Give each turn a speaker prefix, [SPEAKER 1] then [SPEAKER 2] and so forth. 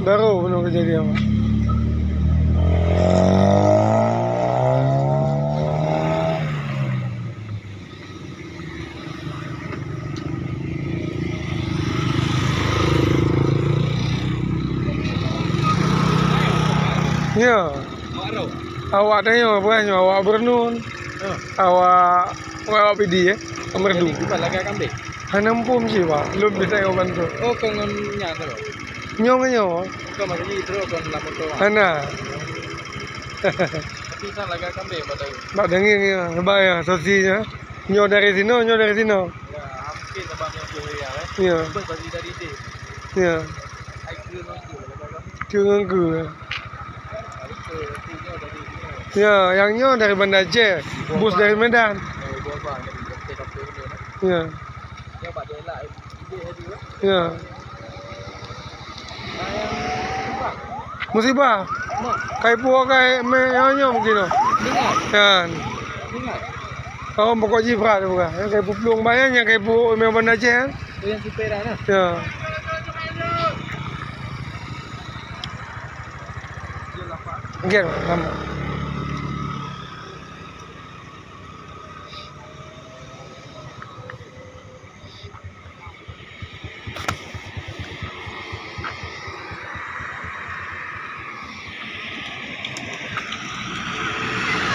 [SPEAKER 1] Baru belum kejadian Pak. Ya. Awak tanya bukannya awak bernun. Awak PD ya. Merdu.
[SPEAKER 2] Lagi kambing.
[SPEAKER 1] Hanampum sih Pak. Belum bisa yang bantu.
[SPEAKER 2] Oh, kangen nyata loh.
[SPEAKER 1] Nyong.
[SPEAKER 2] Kau masih itu kan lapor tuh.
[SPEAKER 1] Hana.
[SPEAKER 2] Tapi kan lagi kambing pada.
[SPEAKER 1] Pak dengin ya. Bayar sosinya. Nyo dari sini.
[SPEAKER 2] Ya, hampir sebab yang dulu ya.
[SPEAKER 1] Ya.
[SPEAKER 2] Bagi dari itu.
[SPEAKER 1] Ya.
[SPEAKER 2] IQ nanti.
[SPEAKER 1] Jangan ke. Ya, yang nyo dari Banda Aceh, bus dari Medan. Ya. Ya. Musibah. Kai puak kai menyo mungkin. Kan. Oh, pokok jibrat bukan. Yang kai puplung bayarnya kai pu Banda Aceh.
[SPEAKER 2] Yang supera nah.
[SPEAKER 1] Ya. Oke,